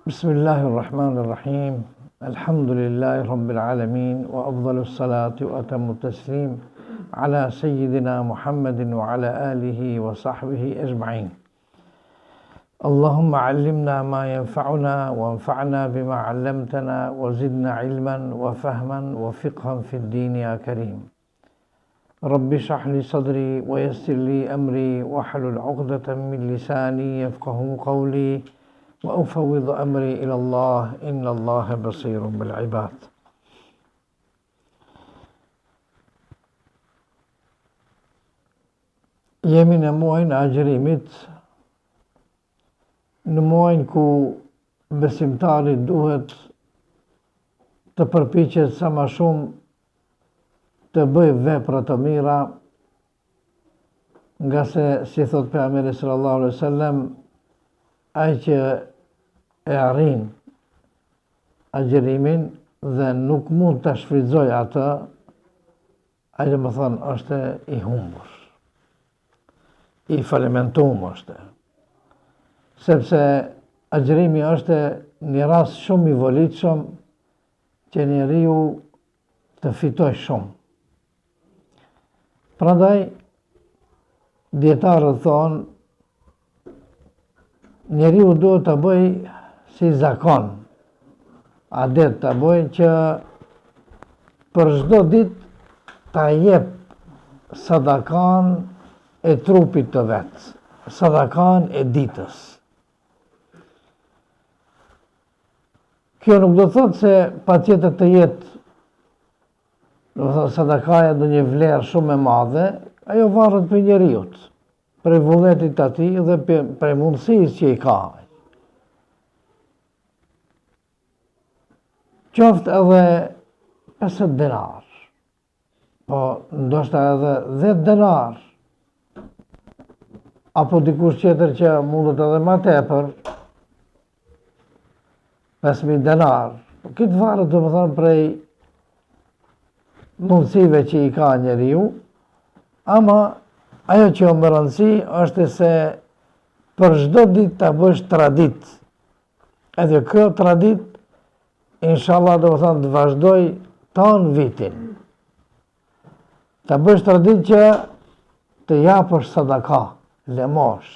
Bismillahirrahmanirrahim. Elhamdulillahi Rabbil alamin. Wa afdalus salati wa atammu taslim ala sayyidina Muhammadin wa ala alihi wa sahbihi ajma'in. Allahumma allimna ma yanfa'una wa anfa'na bima 'allamtana wa zidna ilman wa fahman wa fiqhan fid din ya karim. Rabbi shrah li sadri wa yassir li amri wa hlul 'uqdatan min lisani yafqahu qawli. وأفوض أمري إلى الله إن الله بصير بالعباد. Jemi në muajin e agjërimit, në muajin ku besimtari duhet të përpiqet sa më shumë të bëj vepra të mira, nga se si thot pejgamberi sallallahu alaihi wasallam, ai që e arrin agjërimin dhe nuk mund të shfrytëzoj atë, ai do të thonë është i humbur, i falimentuar është. Sepse agjërimi është një rast shumë i volitshëm që njeriu të fitoj shumë. Prandaj dietarët thonë njeriu duhet të bëj si zakon, adet të bëj që për çdo ditë ta jep sadakan e trupit të vet, sadakan e ditës. Kjo nuk do thotë se patjetër të jetë, do thotë sadakaja do një vlerë shumë e madhe, ajo varet për njeriu, prej vullnetit të ati dhe prej mundësisë që i ka. Qoftë edhe 50 denar, po ndoshta edhe 10 denar, apo dikush tjetër që mundet edhe më tepër, 5.000 denar. Këtë varet do të thonë prej mundësive që i ka njeriu, ama ajo që më rëndësi është se për çdo ditë ta bësh tradit. Edhe kjo tradit, inshallah do të thonë të vazhdoj ton vitin. Ta bësh tradit që të japësh sadaka, lemosh.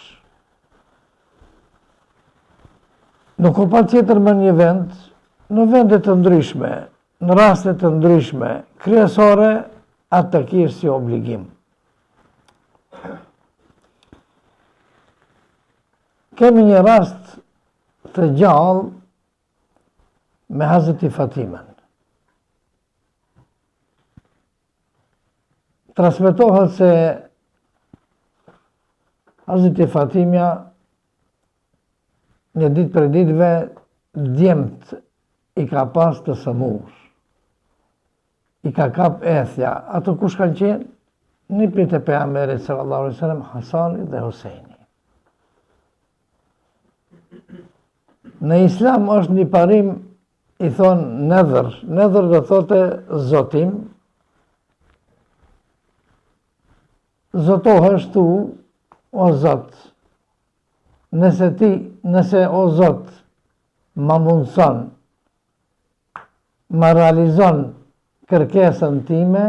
Nuk ka patjetër më një vend, në vende të ndryshme, në raste të ndryshme, kryesore, atë të kish si obligim. Kemi një rast të gjallë me Hazreti Fatimen. Transmetohet se Hazreti Fatimja një ditë për ditëve djemt i ka pas të sëmur. I ka kap ethja. Ato kush kanë qenë? Nipit e pejgamberit sallallahu alaihi wasallam, Hasani dhe Huseini. Në islam është një parim, i thonë nedhër. Nedhër do thote zotim. Zotohesh tu, o Zot. Nëse o Zot ma mundson, ma realizon kërkesën time,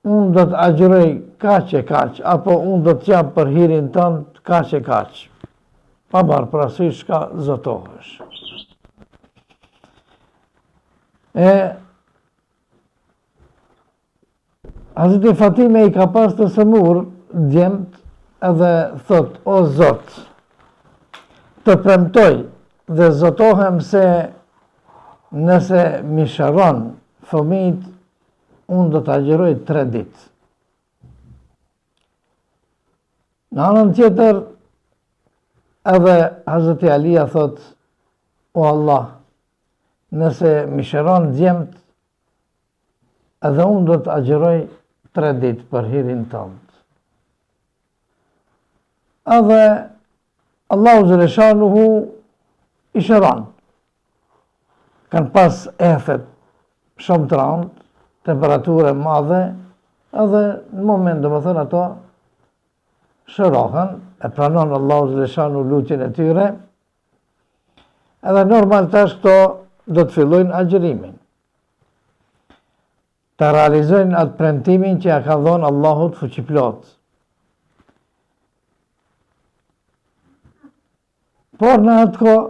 unë do të agjëroj kaq e kaq, apo unë do të jap për hirin tënd kaq e kaq. Pa marrë parasysh çka zotohesh. Hazreti Fatime i ka pas të sëmur djemt edhe thot, o Zot, të premtoj dhe zotohem se nëse mi shëron fëmijët, unë do të agjëroj 3 ditë. Në anën tjetër, edhe Hazreti Alia thot, o Allah, nëse mi shëron djemt, edhe unë do të agjëroj 3 ditë për hirin tënd. Edhe Allahu Zëreshanuhu i shëron. Kanë pas ethet shumë të rëndë, temperaturë madhe, edhe në moment do më thënë ato shërohen, e pranon Allahu Zëreshanuhu lutjen e tyre, Edhe normal tash këto do të fillojnë agjërimin. Të realizojnë atë premtimin që ja ka dhënë Allahut fuqiplot. Por në atë kohë,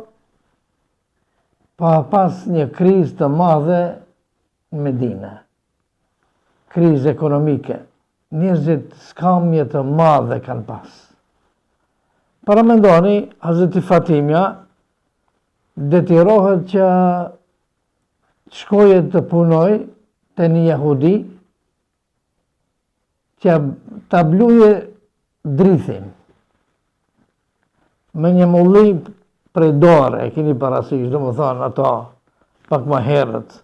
pa pas një krizë të madhe në Medinë. Krizë ekonomike. Njerëzit skamje të madhe kanë pas. Para mendoni, Hazreti Fatimja detirohet që shkoje të punoj të një jahudi që ta bluje drithin me një mulli prej dore, e keni parasysh, do më thonë ato pak më herët.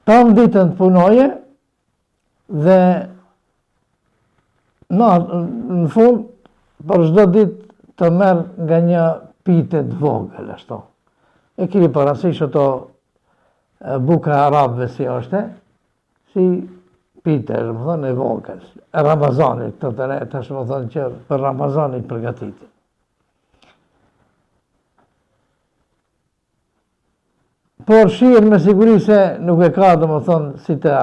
Tam ditën të punoje dhe në fund për çdo ditë të merë nga një pite të vogël, ashtu. E keni parasysh ato buka arabëve si është, si pite, më thonë e vogël, e Ramazanit, të të ne, tash më thonë që për Ramazanit përgatitin. Por shirë me siguri se nuk e ka, do më thonë, si të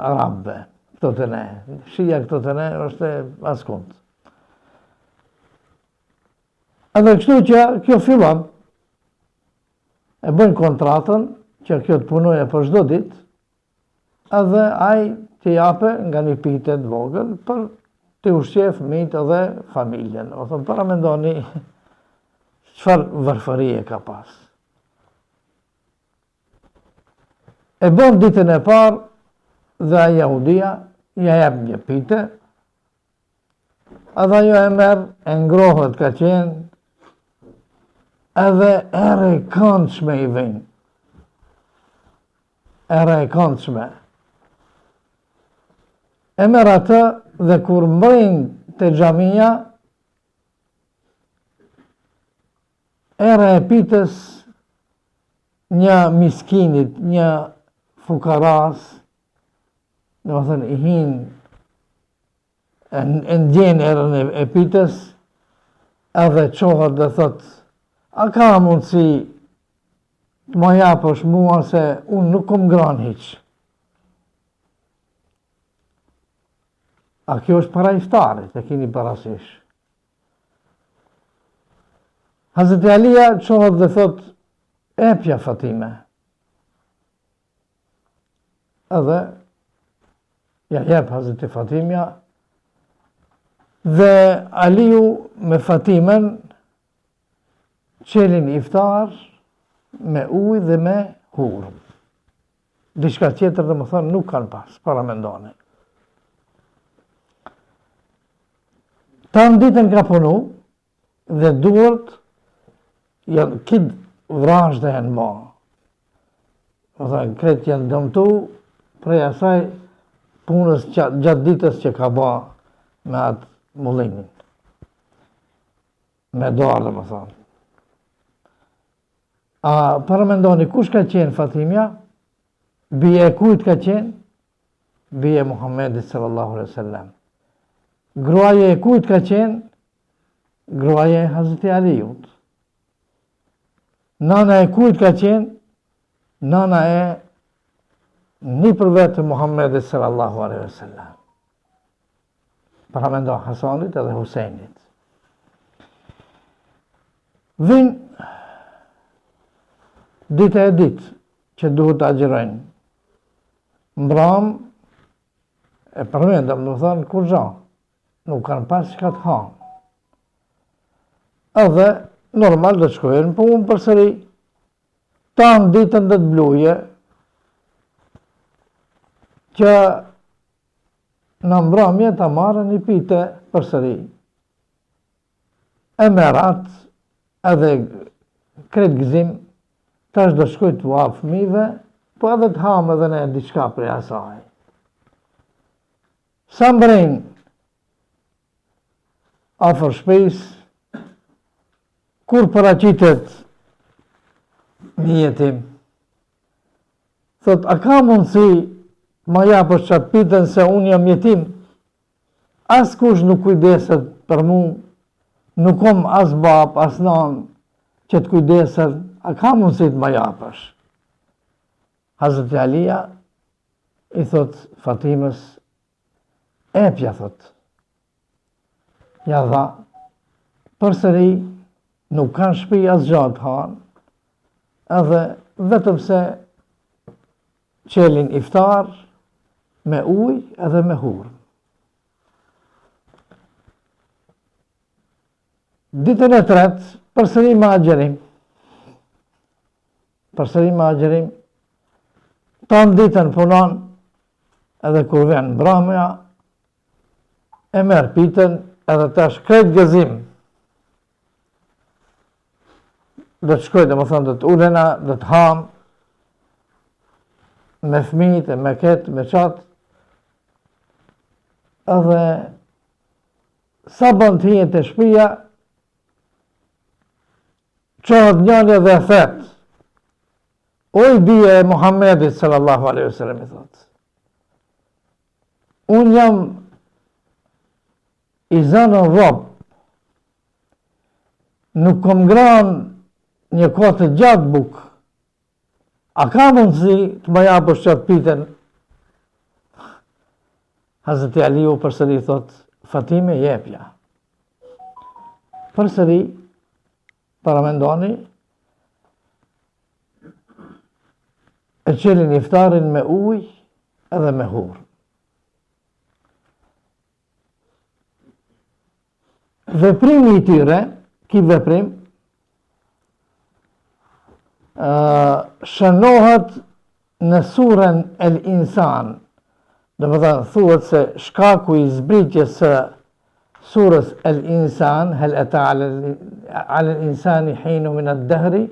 arabëve, këto të ne. Shia këto të ne është askund. Edhe kështu që kjo fillon, e bëjnë kontratën që kjo të punoje për çdo ditë, edhe ai të jape nga një pite të vogël për të ushqyer fëmijët edhe familjen. O thonë, para mendoni çfarë varfërie ka pas. E bën ditën e parë dhe a jahudia ja jep një pite, edhe ajo e merr, e ngrohet ka qenë, edhe ere e këndshme i vjen. Ere e këndshme. E merr atë dhe kur mbrin te xhamia, ere e pitës një miskinit, një fukaras, do të thënë i hin e ndjen erën e pitës, edhe qohet dhe thot, a ka mundësi të më japësh mua se unë nuk kom ngrën hiç. A kjo është para iftarit, e keni parasysh. Hazreti Alia qohet dhe thot, epja Fatime. Edhe ja jep Hazreti Fatimja dhe Aliu me Fatimen qelin iftar me ujë dhe me hurmë. Diçka tjetër dhe më thonë nuk kanë pas, para mendoni. Tanë ditën ka punu dhe duart janë kitë vrashë dhe janë ma. Më thonë, kretë janë dëmtu prej asaj punës gjatë ditës që ka ba me atë mullinin. Me dorë dhe më thonë. A para mendoni, kush ka qenë Fatimja? Bie e kujt ka qenë? Bie Muhammedit sallallahu alaihi wasallam. Gruaja e kujt ka qenë? Gruaja e Hazreti Aliut. Nana e kujt ka qenë? Nana e një për vetë Muhammedit sallallahu alaihi wasallam. Para mendo Hasanit edhe Husejnit. Vin ditë e ditë që duhet të agjërojnë. Mbram, e përmendëm, në thënë, kur gja, nuk kanë pas që ka të hanë. Edhe, normal, do të shkojnë punë për sëri, tanë ditën dhe të bluje, që në mbramje të marrë një pite për sëri. E merat, edhe kretë gëzim, tash do shkoj të ua fëmijëve, po edhe të hamë edhe ne diçka prej asaj. Sa mbren afër shtëpisë, kur paraqitet një jetim, thot, a ka mundësi ma japësh qatë pitën se unë jam jetim? Askush nuk kujdeset për mu, nuk kom as bab, as nan që të kujdesën, a ka mundësi të më japësh? Hazreti Alia i thot Fatimës, epja thot, ja dha, përsëri nuk kanë shtëpi as gjatë hanë, edhe vetëm se qelin iftar me ujë edhe me hurmë. Ditën e tretë, përsëri me agjerim. Tanë ditën punon, edhe kur vjen mbrëmja, e merr pitën, edhe tash krejt gëzim. Do të shkoj, domethënë do të ulena, do të ham, me fëmijët, me ketë, me qatë, edhe sa bën të hijet e shtëpia, qohet njëri dhe thet, oj bie e Muhammedit sallallahu alaihi wasallam i thot, unë jam i zënë rob, nuk kom ngranë një kohë të gjatë buk, a ka mundësi të më japësh qatë pitën? Hazreti Aliu përsëri thot, Fatime jepja. Përsëri, paramendoni, e qelin iftarin me ujë edhe me hurë. Veprimi i tyre, ki veprim, shënohet në surën El Insan, dhe më thënë, thuhet se shkaku i zbritjes së surës El Insan, hel ata ale insani hinu min ad-dahri,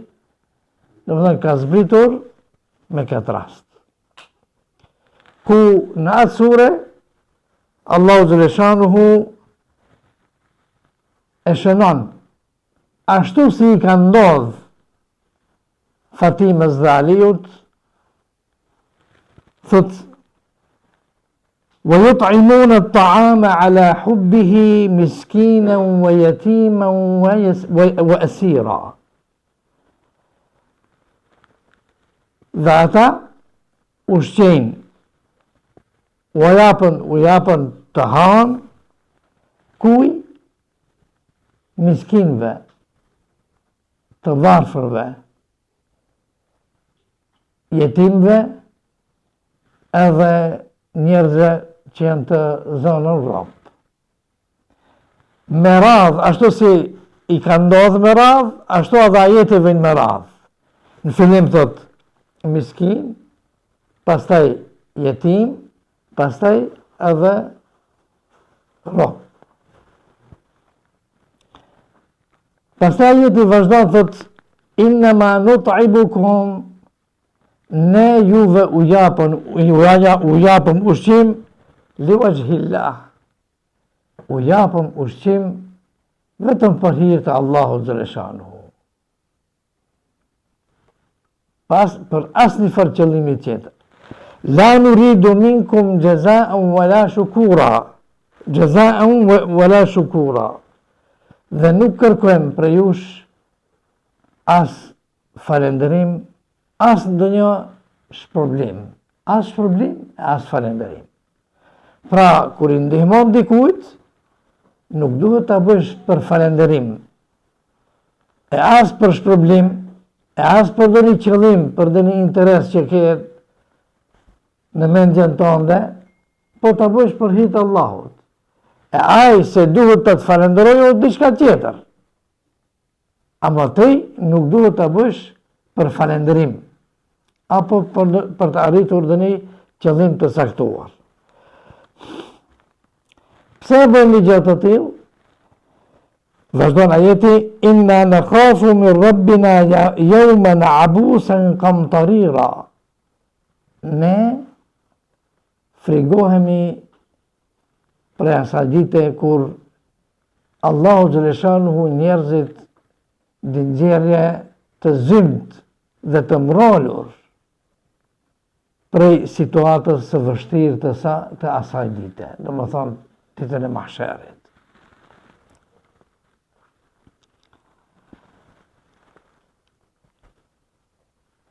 dhe më thënë, ka zbritur me këtë rast. Ku në atë sure, Allahu Gjeleshanuhu e shënon, ashtu si i ka ndodhë Fatimës dhe Aliut, thot, وَيُطْعِمُونَ الطَّعَامَ عَلَى حُبِّهِ مِسْكِينًا وَيَتِيمًا وَأَسِيرًا. Dhe ata ushqejnë, u japën të hanë, kuj? Miskinve, të varfërve, jetimve, edhe njerëzve që janë të zonën rrobë. Me radhë, ashtu si i ka ndodhë me radhë, ashtu edhe ajeti vijnë me radhë. Në fillim thot miskin, pastaj jetim, pastaj edhe rrobë. Pastaj ajeti vazhdon thot, innama nut'ibukum, ne juve u japëm ushqim li wajhillah. U japëm ushqim vetëm për hir të Allahut Gjeleshanuhu. Për asnjë farë qëllimi tjetër. La nuridu minkum jazaan wala shukura. Jazaan wala shukura. Dhe nuk kërkojmë për jush as falënderim, as ndonjë shpërblim, as falënderim. Pra, kur i ndihmon dikujt, nuk duhet ta bësh për falënderim, e as për shpërblim, e as për ndonjë qëllim, për ndonjë interes që ke në mendjen tënde, po ta bësh për hir të Allahut. E ai se duhet të falënderojë diçka tjetër. Ama ti nuk duhet ta bësh për falënderim, apo për të arritur dhe një qëllim të saktuar. Pse bën një gjë të tillë? Vazhdon ajeti, inna nakhafu min rabbina yawman abusan qamtarira. Ne frigohemi prej asaj dite kur Allahu Gjeleshanuhu njerëzit dhe nxjerrje të zymt dhe të mrolur prej situatës së vështirë të asaj dite, do më thonë ditën e mahsherit.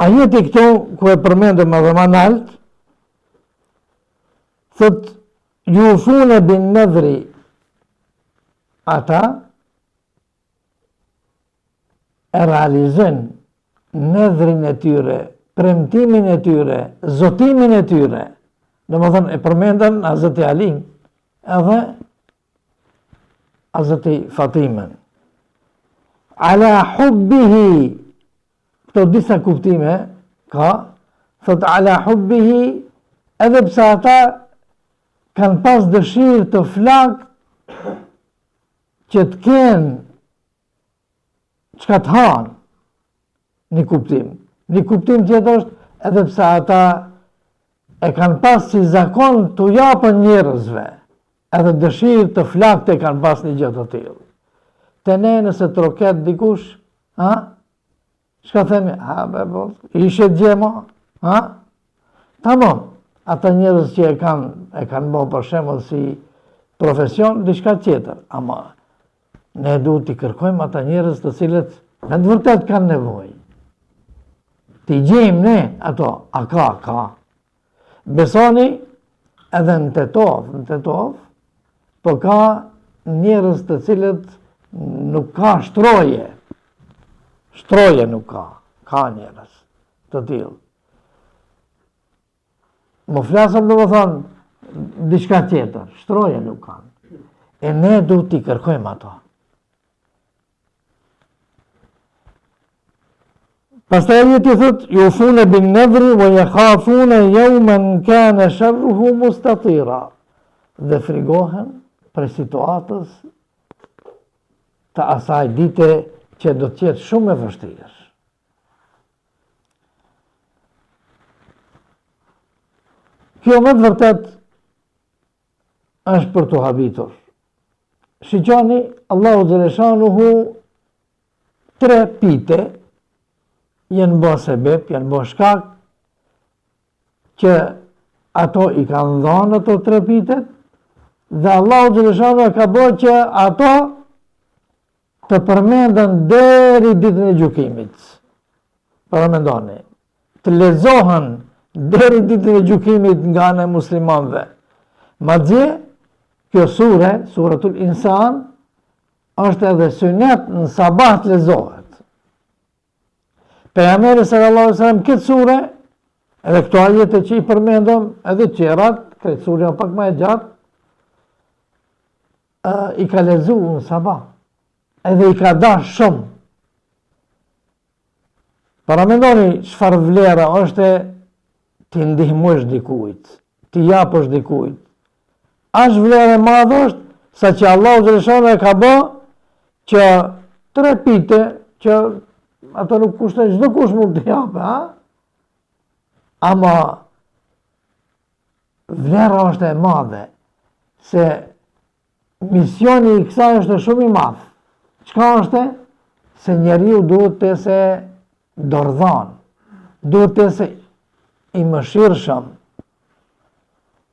Ajeti këto, ku e përmendëm edhe më nalt, thot, yufune bin nadhri, ata e realizojnë nëdhrin e tyre, premtimin e tyre, zotimin e tyre. Domethënë e përmendën Hazreti Alin edhe Hazreti Fatimen. Ala hubbihi, këto disa kuptime ka, thot ala hubbihi, edhe pse ata kanë pas dëshirë të flak që të kenë çka të hanë, një kuptim. Një kuptim tjetër është edhe pse ata e kanë pas si zakon të japën njerëzve, edhe dëshirë të flakte kanë pas një gjë të tillë. Te ne nëse troket dikush, çka themi? Ishe gjema, tamam. Ata njerëz që e kanë bërë për shembull si profesion diçka tjetër, ama ne duhet t'i kërkojmë ata njerëz të cilët me të vërtet kanë nevojë. T'i gjejmë ne ato, a ka. Besoni edhe në Tetov, po ka njerëz të cilët nuk ka shtroje. Shtroje nuk ka njerëz të tillë. Më flasëm do më thonë diçka tjetër, shtroje nuk kanë. E ne duhet t'i kërkojmë ato. Pastaj ajeti thot, yufune bin nadhri wa yakhafuna yawman kana sharruhu mustatira. Dhe frigohen për situatës të asaj dite që do të jetë shumë e vështirë. Kjo më të vërtet është për të habitur. Shiqani, Allahu Gjeleshanuhu 3 pite janë bë sebeb, janë bë shkak që ato i kanë dhënë ato 3 pitet dhe Allahu Gjeleshanuhu ka bërë që ato të përmenden deri ditën e gjykimit. Përmendoni, të lexohen deri ditën e gjykimit nga ana e muslimanëve. Madje kjo sure, Suratul Insan, është edhe sunet në sabah të lexohet. Pejgamberi sallallahu alajhi wasallam këtë sure, edhe këto ajete që i përmendëm, edhe tjerat, këtë sure pak më e gjatë, i ka lexuar në sabah, edhe i ka dash shumë. Para mendoni çfarë vlera është ti ndihmosh dikujt, ti japësh dikujt. As vlerë e madhe është, sa që Allahu Gjeleshanu e ka bë që 3 pite që ato nuk kushtojnë, çdo kush mund të japë, ama vlera është e madhe, se misioni i kësaj është shumë i madh. Çka është? Se njeriu duhet të se dorëdhan, duhet të se i mëshirshëm,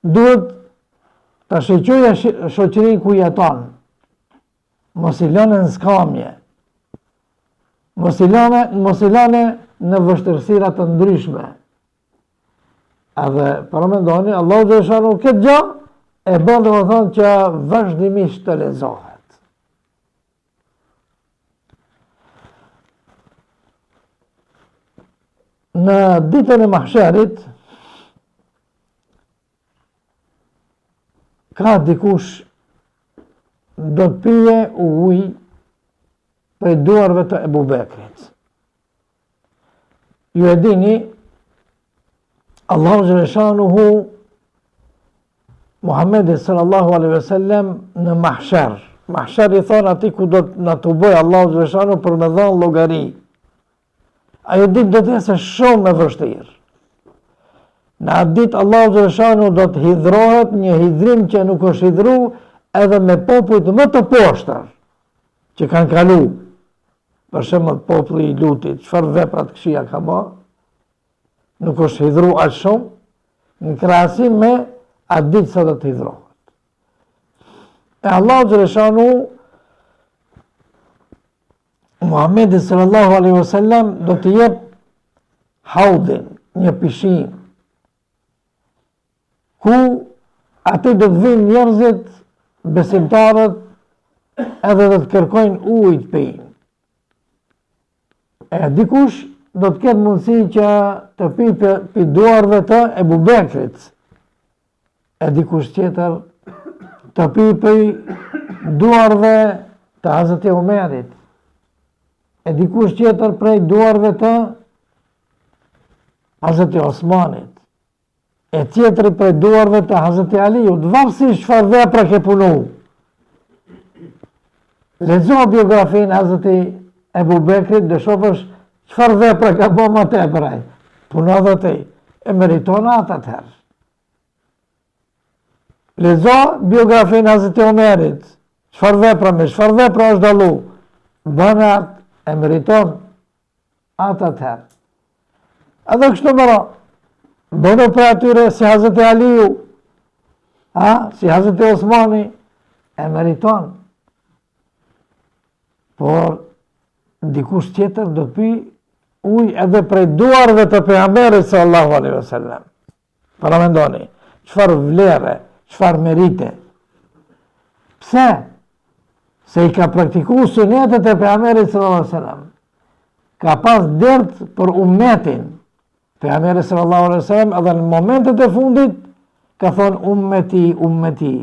duhet të shoqëroja shoqërinë ku jeton, mos i lënë në skamje, mos i lënë në vështirësira të ndryshme. Edhe përmendoni, Allahu Gjeleshanu këtë gjë e bën domethënë që vazhdimisht të lexohet. Në ditën e mahsherit ka dikush do të pije ujë prej duarve të Ebu Bekrit. Ju e dini, Allahu Gjeleshanuhu Muhammedi sallallahu alaihi wasallam në mahsher. Mahsher i thonë ati ku do të na të bëjë Allahu Gjeleshanuhu për me dhënë llogari. Ajo ditë do të jetë shumë e vështirë. Në atë ditë Allahu Gjeleshanu do të hidhrohet një hidhrim që nuk është hidhru edhe me popujt më të poshtër që kanë kalu. Për shembull populli i Lutit, çfarë vepra të këqija ka bërë, nuk është hidhru aq shumë në krahasim me atë ditë sa do të hidhrohet. E Allahu Gjeleshanu Muhammedi sallallahu alaihi wasallam do të jep haudin, një pishin, ku aty do të vinë njerëzit, besimtarët, edhe do të kërkojnë ujë të pinë. E dikush do të ketë mundësi që të pi për duarve të Ebu Bekrit, e dikush tjetër të pi për duarve të Hazreti Umerit, e dikush tjetër prej duarve të Hazreti Osmanit, e tjetëri prej duarve të Hazreti Aliut, varësisht çfarë vepra ke punu. Lexo biografinë Hazreti Ebu Bekrit, dhe shofësh çfarë vepra ka bo më tepër. Puno dhe ti, e meriton atë atëherë. Lexo biografinë Hazreti Omerit, çfarë vepra është dallu, bën atë, e meriton atë atëherë. Edhe kështu mëro, bëno për atyre si Hazreti Aliu, si Hazreti Osmani, e meriton. Por, dikush tjetër do të pi ujë edhe prej duarve të pejgamberit sallallahu alaihi wasallam. Para mendoni, çfarë vlere, çfarë merite. Pse? Se i ka praktikuar sunetet e pejgamberit sallallahu alaihi wasallam. Ka pas dert për ummetin. Pejgamberi sallallahu alaihi wasallam edhe në momentet e fundit ka thonë ummeti.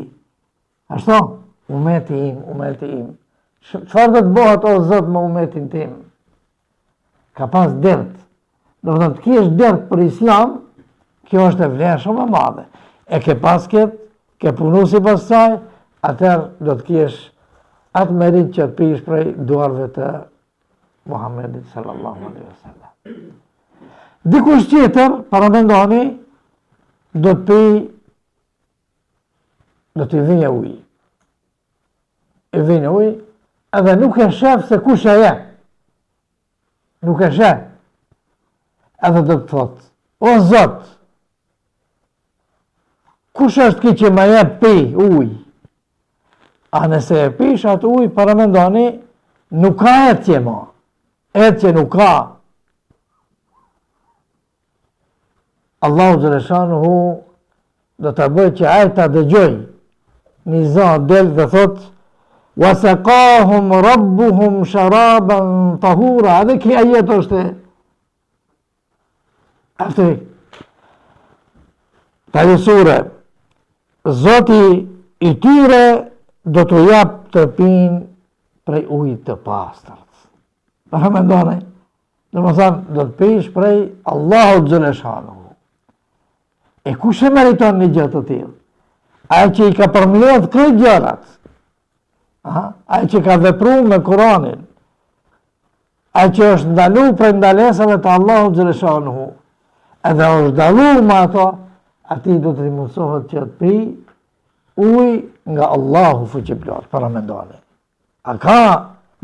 Ashtu, ummeti im. Çfarë do të bëhet o Zot me ummetin tim? Ka pas dert. Do të thotë, kesh dert për Islam, kjo është e vlerë shumë e madhe. E ke pas ke punu sipas saj, atëherë do të kesh atë merit që të pish prej duarve të Muhammedit sallallahu alaihi wasallam. Dikush tjetër, para mendoni, do të vinje ujë. E vinje ujë, edhe nuk e shef se kush e je. Nuk e shef. Edhe do të thotë, o Zot, kush është ki që ma jep pi ujë? A nëse e pish atë ujë, para mendoni, nuk ka etje ma. Etje nuk ka. Allahu Gjeleshanuhu do të bëjë që ajë ta dëgjoj. Një zot del dhe thot, wasaqahum rabbuhum sharaban tahura. Edhe ki ajet është aftë ta sure. Zoti i tyre do të jap të pinë prej ujit të pastërt. Para mendoni, domethënë do të pish prej Allahut Gjeleshanuhu. E kush e meriton një gjë të tillë? Ai që i ka përmbledh këto gjërat. Ai që ka vepruar me Kur'anin. Ai që është ndaluar prej ndalesave të Allahut Gjeleshanuhu. Edhe është ndaluar me ato, atij do të mësohet që të pi ujë nga Allahu fuqiplot. Para mendoni. A ka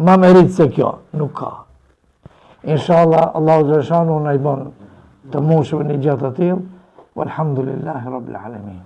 më merit se kjo? Nuk ka. Inshallah Allahu Gjeleshanuhu na i bën të mushëm një gjë të tillë. والحمد لله رب العالمين.